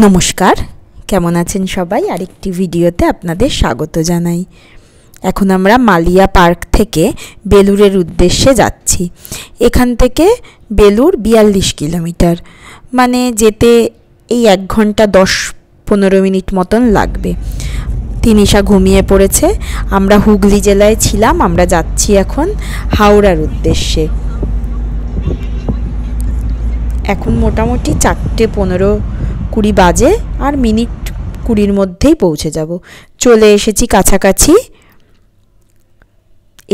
নমস্কার, কেমন আছেন সবাই? আরেকটি ভিডিওতে আপনাদের স্বাগত জানাই। এখন আমরা মালিয়া পার্ক থেকে বেলুরের উদ্দেশ্যে যাচ্ছি। এখান থেকে বেলুর 42 কিলোমিটার, মানে যেতে এই 1 ঘন্টা 10-15 মিনিট মতন লাগবে। তিনিশা ঘুমিয়ে পড়েছে। আমরা হুগলি জেলায় ছিলাম, আমরা যাচ্ছি এখন হাওড়ার উদ্দেশ্যে। এখন মোটামুটি 4:15-20 বাজে, আর মিনিট 20-র মধ্যেই পৌঁছে যাব। চলে এসেছি কাছাকাছি।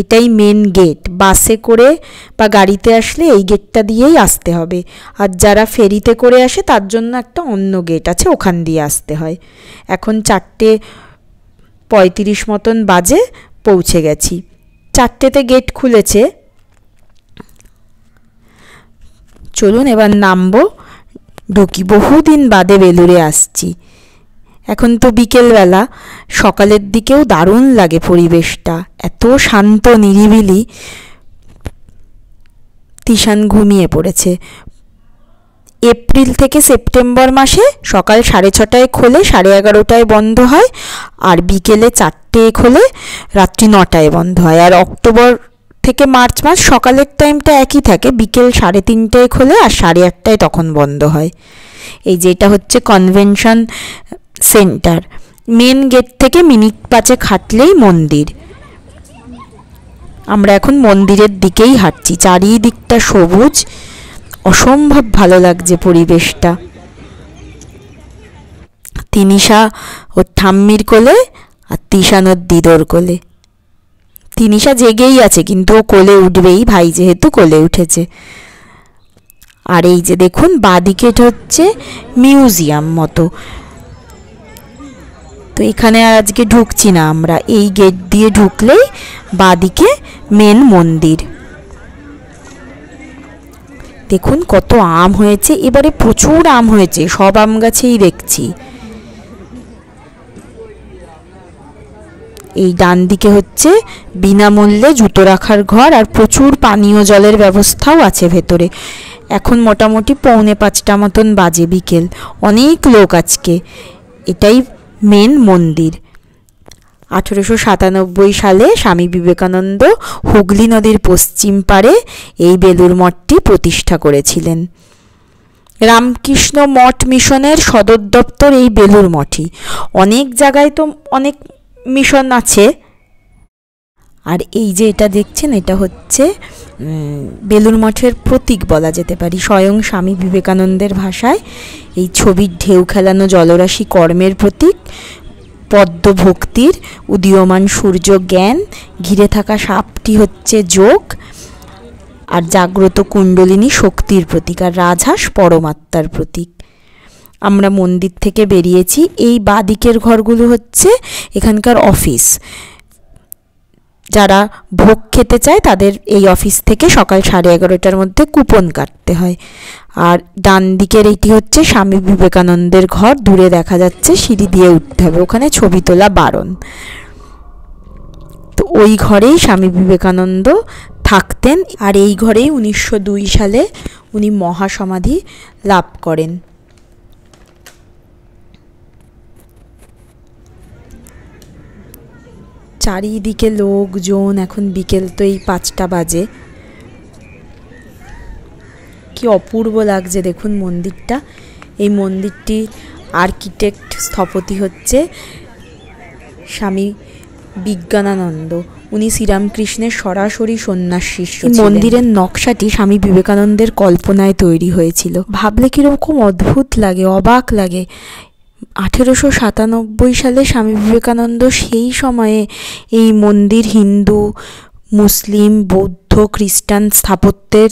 এটাই মেন গেট। বাসে করে বা গাড়িতে আসলে এই গেটটা দিয়েই আসতে হবে, আর যারা ফেরিতে করে আসে তার জন্য একটা অন্য গেট আছে, ওখান দিয়ে আসতে হয়। এখন 4:35 মতন বাজে, পৌঁছে গেছি। 4টেতে গেট খুলেছে। চলুন এবার নামবো, ঢুকি। বহুদিন বাদে বেলুরে আসছি। এখন তো বিকেলবেলা, সকালের দিকেও দারুণ লাগে পরিবেশটা, এত শান্ত নিরিবিলি। তিশান ঘুমিয়ে পড়েছে। এপ্রিল থেকে সেপ্টেম্বর মাসে সকাল 6:30টায় খোলে, 11:30টায় বন্ধ হয়, আর বিকেলে 4টে খোলে, রাত্রি 9টায় বন্ধ হয়। আর অক্টোবর থেকে মার্চ মাস সকালের টাইমটা একই থাকে, বিকেল 3:30টায় খোলে আর 8:30টায় তখন বন্ধ হয়। এই যেটা হচ্ছে কনভেনশন সেন্টার। মেন গেট থেকে মিনিট 5 হাঁটলেই মন্দির। আমরা এখন মন্দিরের দিকেই হাঁটছি। চারিদিকটা সবুজ, অসম্ভব ভালো লাগছে পরিবেশটা। তিনিশা ওর ঠাম্মির কোলে, আর তিশান ওর দিদোর কোলে। তিনিশা জেগেই আছে, কিন্তু ও কোলে উঠবেই, ভাই যেহেতু কোলে উঠেছে। আর এই যে দেখুন, বাঁদিকে হচ্ছে মিউজিয়াম মতো। তো এখানে আর আজকে ঢুকছি না আমরা, এই গেট দিয়ে ঢুকলেই বাঁদিকে মেন মন্দির। দেখুন কত আম হয়েছে, এবারে প্রচুর আম হয়েছে, সব আম গাছেই দেখছি। এই ডান দিকে হচ্ছে বিনামূল্যে জুতো রাখার ঘর, আর প্রচুর পানীয় জলের ব্যবস্থাও আছে ভেতরে। এখন মোটামুটি 4:45 মতন বাজে, বিকেল। অনেক লোক আজকে। এটাই মেন মন্দির। 1897 সালে স্বামী বিবেকানন্দ হুগলি নদীর পশ্চিম পাড়ে এই বেলুর মঠটি প্রতিষ্ঠা করেছিলেন। রামকৃষ্ণ মঠ মিশনের সদর দপ্তর এই বেলুর মঠই। অনেক জায়গায় তো অনেক মিশন আছে। আর এই যে এটা দেখছেন, এটা হচ্ছে বেলুর মঠের প্রতীক বলা যেতে পারে। স্বয়ং স্বামী বিবেকানন্দের ভাষায় এই ছবির ঢেউ খেলানো জলরাশি কর্মের প্রতীক, পদ্ম ভক্তির, উদীয়মান সূর্য জ্ঞান, ঘিরে থাকা সাপটি হচ্ছে যোগ, আর জাগ্রত কুণ্ডলিনী শক্তির প্রতীক, আর রাজহাঁস পরমাত্মার প্রতীক। আমরা মন্দির থেকে বেরিয়েছি। এই বাঁদিকের ঘরগুলো হচ্ছে এখানকার অফিস। যারা ভোগ খেতে চায় তাদের এই অফিস থেকে সকাল 11:30টার মধ্যে কুপন কাটতে হয়। আর ডান দিকের এইটি হচ্ছে স্বামী বিবেকানন্দের ঘর। দূরে দেখা যাচ্ছে, সিঁড়ি দিয়ে উঠতে হবে, ওখানে ছবি তোলা বারণ। তো ওই ঘরেই স্বামী বিবেকানন্দ থাকতেন, আর এই ঘরেই 1902 সালে উনি মহাসমাধি লাভ করেন। চারিদিকে লোকজন। এখন বিকেল, তো এই 5টা বাজে। কি অপূর্ব লাগছে দেখুন মন্দিরটা। এই মন্দিরটি আর্কিটেক্ট, স্থপতি হচ্ছে স্বামী বিজ্ঞানানন্দ। উনি শ্রীরামকৃষ্ণের সরাসরি সন্ন্যাস শিষ্য ছিলেন। মন্দিরের নকশাটি স্বামী বিবেকানন্দের কল্পনায় তৈরি হয়েছিল। ভাবলে কিরকম অদ্ভুত লাগে, অবাক লাগে। 1897 সালে স্বামী বিবেকানন্দ সেই সময়ে এই মন্দির হিন্দু, মুসলিম, বৌদ্ধ, খ্রিস্টান স্থাপত্যের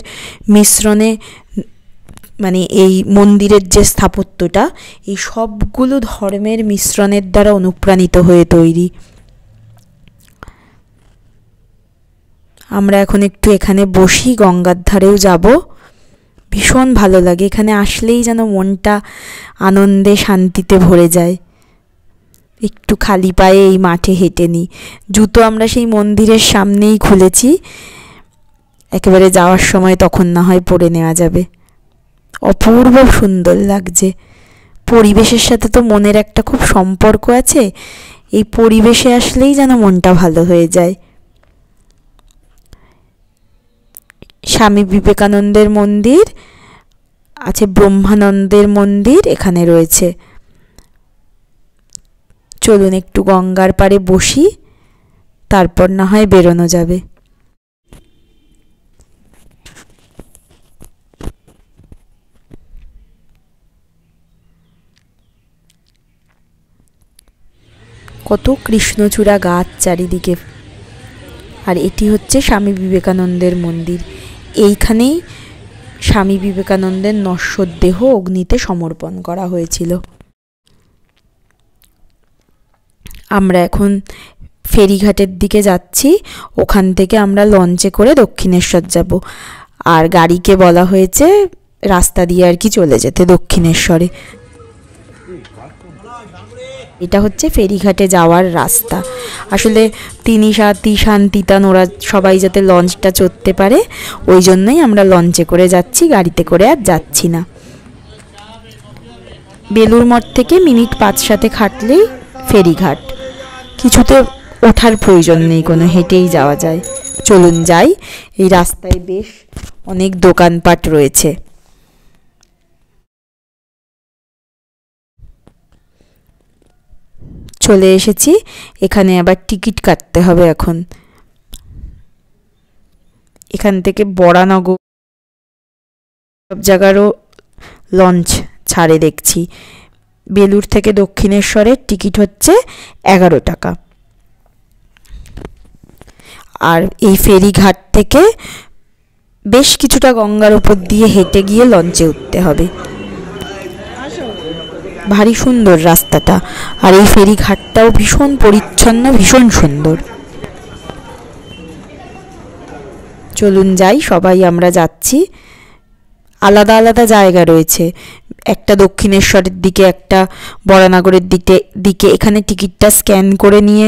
মিশ্রণে, মানে এই মন্দিরের যে স্থাপত্যটা, এই সবগুলো ধর্মের মিশ্রণের দ্বারা অনুপ্রাণিত হয়ে তৈরি। আমরা এখন একটু এখানে বসি, গঙ্গার ধারেও যাব। ভীষণ ভালো লাগে এখানে আসলেই, যেন মনটা আনন্দে শান্তিতে ভরে যায়। একটু খালি পায়ে এই মাঠে হেঁটে নিই। জুতো আমরা সেই মন্দিরের সামনেই খুলেছি, একেবারে যাওয়ার সময় তখন না হয় পরে নেওয়া যাবে। অপূর্ব সুন্দর লাগছে। পরিবেশের সাথে তো মনের একটা খুব সম্পর্ক আছে, এই পরিবেশে আসলেই যেন মনটা ভালো হয়ে যায়। স্বামী বিবেকানন্দের মন্দির আছে, ব্রহ্মানন্দের মন্দির এখানে রয়েছে। চলুন একটু গঙ্গার পাড়ে বসি, তারপর না হয় বেরোনো যাবে। কত কৃষ্ণচূড়া গাছ চারিদিকে। আর এটি হচ্ছে স্বামী বিবেকানন্দের মন্দির। এইখানেই স্বামী বিবেকানন্দের নশ্বর দেহ অগ্নিতে সমর্পণ করা হয়েছিল। আমরা এখন ফেরিঘাটের দিকে যাচ্ছি, ওখান থেকে আমরা লঞ্চে করে দক্ষিণেশ্বর যাব। আর গাড়িকে বলা হয়েছে রাস্তা দিয়ে আর কি চলে যেতে দক্ষিণেশ্বরে। এটা হচ্ছে ফেরিঘাটে যাওয়ার রাস্তা। আসলে তিনি সাথী শান্তিতান ওরা সবাই যাতে লঞ্চটা চড়তে পারে, ওই জন্যই আমরা লঞ্চে করে যাচ্ছি, গাড়িতে করে আর যাচ্ছি না। বেলুড় মঠ থেকে মিনিট 5-7 হাঁটলেই ফেরিঘাট, কিছুতে ওঠার প্রয়োজন নেই, কোনো হেঁটেই যাওয়া যায়। চলুন যাই। এই রাস্তায় বেশ অনেক দোকানপাট রয়েছে। চলে এসেছি, এখানে আবার টিকিট কাটতে হবে এখন। এখান থেকে বরানগর সব জায়গারও লঞ্চ ছাড়ে দেখছি। বেলুড় থেকে দক্ষিণেশ্বরের টিকিট হচ্ছে 11 টাকা। আর এই ফেরিঘাট থেকে বেশ কিছুটা গঙ্গার উপর দিয়ে হেঁটে গিয়ে লঞ্চে উঠতে হবে। ভারী সুন্দর রাস্তাটা, আর এই ফেরিঘাটটাও ভীষণ পরিচ্ছন্ন, ভীষণ সুন্দর। চলুন যাই, সবাই আমরা যাচ্ছি। আলাদা আলাদা জায়গা রয়েছে, একটা দক্ষিণেশ্বরের দিকে, একটা বরানগরের দিকে। এখানে টিকিটটা স্ক্যান করে নিয়ে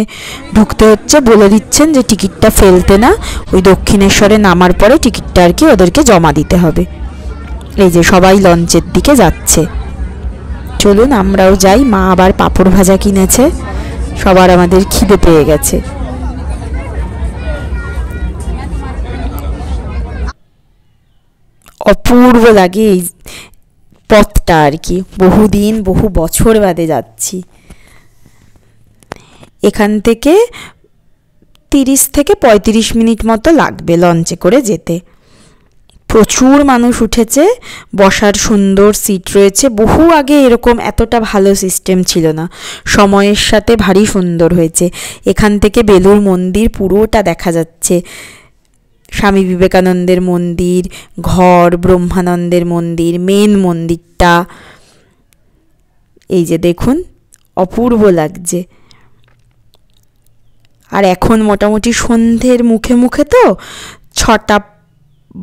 ঢুকতে হচ্ছে। বলে দিচ্ছেন যে টিকিটটা ফেলতে না, ওই দক্ষিণেশ্বরে নামার পরে টিকিটটা আর কি ওদেরকে জমা দিতে হবে। এই যে সবাই লঞ্চের দিকে যাচ্ছে। চলুন আমরাও যাই। মা আবার পাঁপড় ভাজা কিনেছে, সবার আমাদের খিদে পেয়ে গেছে। অপূর্ব লাগে এই পথটা আর কি, বহুদিন বহু বছর বাদে যাচ্ছি। এখান থেকে 30 থেকে 35 মিনিট মতো লাগবে লঞ্চে করে যেতে। প্রচুর মানুষ উঠেছে, বসার সুন্দর সিট রয়েছে। বহু আগে এরকম এতটা ভালো সিস্টেম ছিল না, সময়ের সাথে ভারী সুন্দর হয়েছে। এখান থেকে বেলুড় মন্দির পুরোটা দেখা যাচ্ছে। স্বামী বিবেকানন্দের মন্দির, ঘর, ব্রহ্মানন্দের মন্দির, মেন মন্দিরটা এই যে দেখুন, অপূর্ব লাগছে। আর এখন মোটামুটি সন্ধ্যের মুখে মুখে, তো 6টা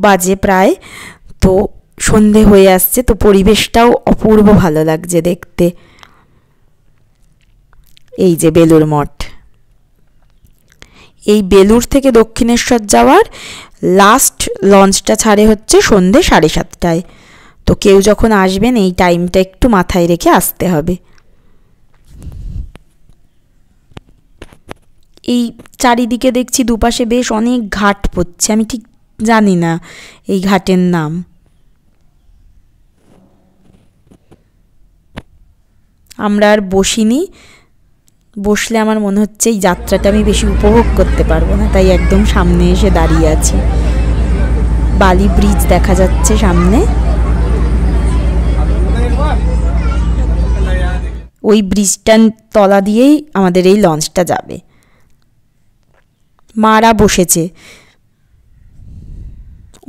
বাজে প্রায়, তো সন্ধে হয়ে আসছে, তো পরিবেশটাও অপূর্ব ভালো লাগছে দেখতে। এই যে বেলুড় মঠ। এই বেলুড় থেকে দক্ষিণেশ্বর যাওয়ার লাস্ট লঞ্চটা ছাড়ে হচ্ছে সন্ধে 7:30টায়। তো কেউ যখন আসবেন এই টাইমটা একটু মাথায় রেখে আসতে হবে। এই চারিদিকে দেখছি দুপাশে বেশ অনেক ঘাট পড়ছে, আমি ঠিক জানি না এই ঘাটের নাম। আমরা আর বসিনি, বসলে আমার মনে হচ্ছে এই যাত্রাটা আমি বেশি উপভোগ করতে পারবো না, তাই একদম সামনে এসে দাঁড়িয়ে আছি। বালি ব্রিজ দেখা যাচ্ছে সামনে, ওই ব্রিজটার তলা দিয়েই আমাদের এই লঞ্চটা যাবে। মারা বসেছে,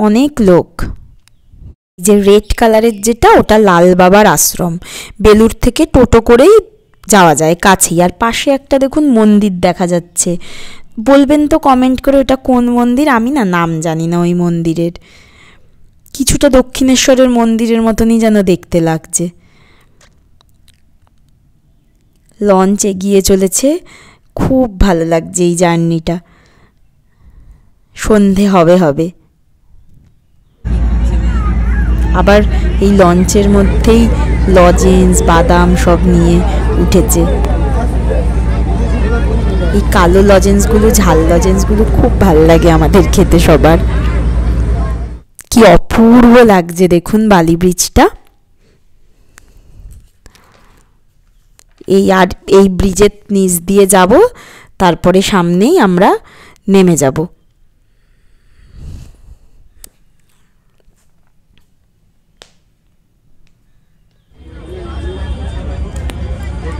অনেক লোক। যে রেড কালারের যেটা, ওটা লাল বাবার আশ্রম। বেলুড় থেকে টোটো করেই যাওয়া যায়, কাছেই। আর পাশে একটা দেখুন মন্দির দেখা যাচ্ছে। বলবেন তো কমেন্ট করে ওটা কোন মন্দির, আমি না নাম জানি না ওই মন্দিরের। কিছুটা দক্ষিণেশ্বরের মন্দিরের মতনই যেন দেখতে লাগছে। লঞ্চ এগিয়ে চলেছে, খুব ভালো লাগছে এই জার্নিটা। সন্ধে হবে হবে। আবার এই লঞ্চের মধ্যেই লজেন্স বাদাম সব নিয়ে উঠেছে। এই কালো লজেন্সগুলো, ঝাল লজেন্সগুলো খুব ভালো লাগে আমাদের খেতে সবার। কি অপূর্ব লাগছে দেখুন বালি ব্রিজটা। এই ব্রিজের নিচ দিয়ে যাব, তারপরে সামনেই আমরা নেমে যাব।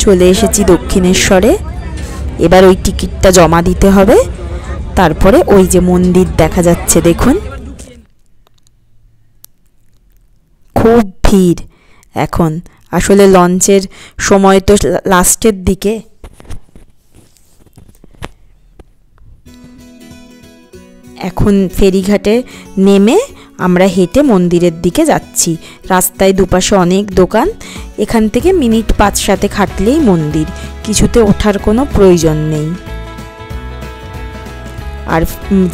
চলে এসেছি দক্ষিণেশ্বরে। এবার ওই টিকিটটা জমা দিতে হবে, তারপরে ওই যে মন্দির দেখা যাচ্ছে দেখুন, খুব ভিড় এখন। আসলে লঞ্চের সময় তো লাস্টের দিকে। এখন ফেরিঘাটে নেমে আমরা হেঁটে মন্দিরের দিকে যাচ্ছি। রাস্তায় দুপাশে অনেক দোকান, এখান থেকে মিনিট 5-7 হাঁটলেই মন্দির, কিছুতে ওঠার কোনো প্রয়োজন নেই। আর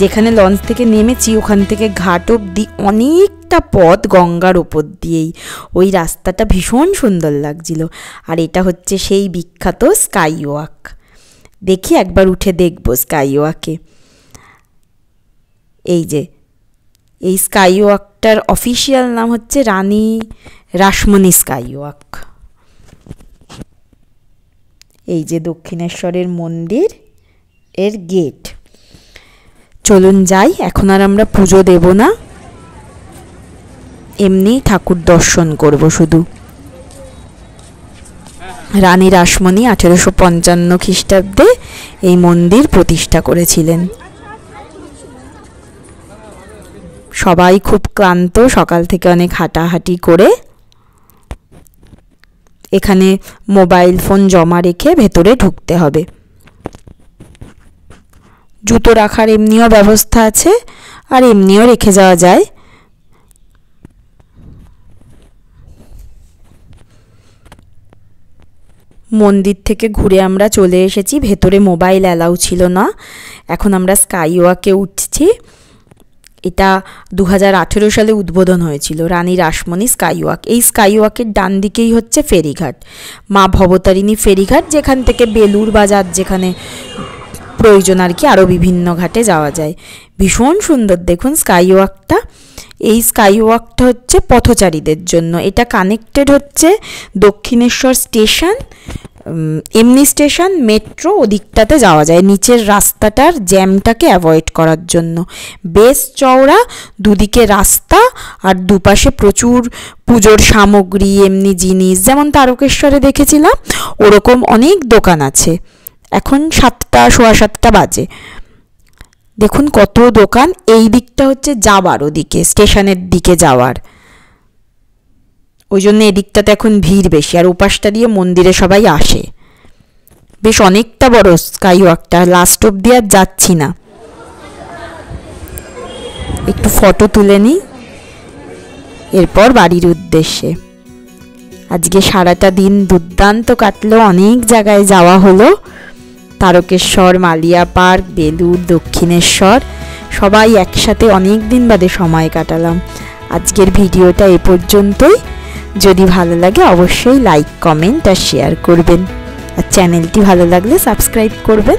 যেখানে লঞ্চ থেকে নেমেছি ওখান থেকে ঘাট অবধি অনেকটা পথ গঙ্গার ওপর দিয়েই। ওই রাস্তাটা ভীষণ সুন্দর লাগছিল। আর এটা হচ্ছে সেই বিখ্যাত স্কাই ওয়াক। দেখি একবার উঠে দেখবো স্কাই ওয়াকে। এই যে এই স্কাই ওয়াকটার অফিসিয়াল নাম হচ্ছে রানী রাসমণি স্কাই ওয়াক। এই যে দক্ষিণেশ্বরের মন্দির এর গেট। চলুন যাই, এখন আর আমরা পুজো দেব না, এমনি ঠাকুর দর্শন করব শুধু। রানী রাসমণি 1855 খ্রিস্টাব্দে এই মন্দির প্রতিষ্ঠা করেছিলেন। সবাই খুব ক্লান্ত, সকাল থেকে অনেক হাঁটাহাঁটি করে। এখানে মোবাইল ফোন জমা রেখে ভেতরে ঢুকতে হবে। জুতো রাখার এমনিও ব্যবস্থা আছে, আর এমনিও রেখে যাওয়া যায়। মন্দির থেকে ঘুরে আমরা চলে এসেছি। ভেতরে মোবাইল অ্যালাউ ছিল না। এখন আমরা স্কাই ওয়াকে উঠছি। এটা 2018 সালে উদ্বোধন হয়েছিল, রানী রাসমণি স্কাই ওয়াক। এই স্কাই ওয়াকের ডান দিকেই হচ্ছে ফেরিঘাট, মা ভবতারিণী ফেরিঘাট, যেখান থেকে বেলুর বাজার যেখানে প্রয়োজন আর কি, আরও বিভিন্ন ঘাটে যাওয়া যায়। ভীষণ সুন্দর দেখুন স্কাই ওয়াকটা। এই স্কাই ওয়াকটা হচ্ছে পথচারীদের জন্য। এটা কানেক্টেড হচ্ছে দক্ষিণেশ্বর স্টেশন, এমনি স্টেশন, মেট্রো, ওদিকটাতে যাওয়া যায় নিচের রাস্তাটার জ্যামটাকে অ্যাভয়েড করার জন্য। বেশ চওড়া, দুদিকে রাস্তা, আর দুপাশে প্রচুর পুজোর সামগ্রী, এমনি জিনিস, যেমন তারকেশ্বরে দেখেছিলাম ওরকম অনেক দোকান আছে। এখন 7টা, 7:15 বাজে। দেখুন কত দোকান। এই দিকটা হচ্ছে যাওয়ার, ওদিকে স্টেশনের দিকে যাওয়ার, ওই জন্য এদিকটাতে এখন ভিড় বেশি। আর ওপাশটা দিয়ে মন্দিরে সবাই আসে। বেশ অনেকটা বড় স্কাই ওয়াকটা, লাস্ট অব্দি আর যাচ্ছি না। একটু ফটো তুলে নিই, এরপর বাড়ির উদ্দেশ্যে। আজকে সারাটা দিন দুর্দান্ত কাটলো, অনেক জায়গায় যাওয়া হলো। তারকেশ্বর, মালিয়া পার্ক, বেলুড়, দক্ষিণেশ্বর, সবাই একসাথে অনেক দিন বাদে সময় কাটালাম। আজকের ভিডিওটা এ পর্যন্তই। যদি ভালো লাগে অবশ্যই লাইক, কমেন্ট আর শেয়ার করবেন। আর চ্যানেলটি ভালো লাগলে সাবস্ক্রাইব করবেন।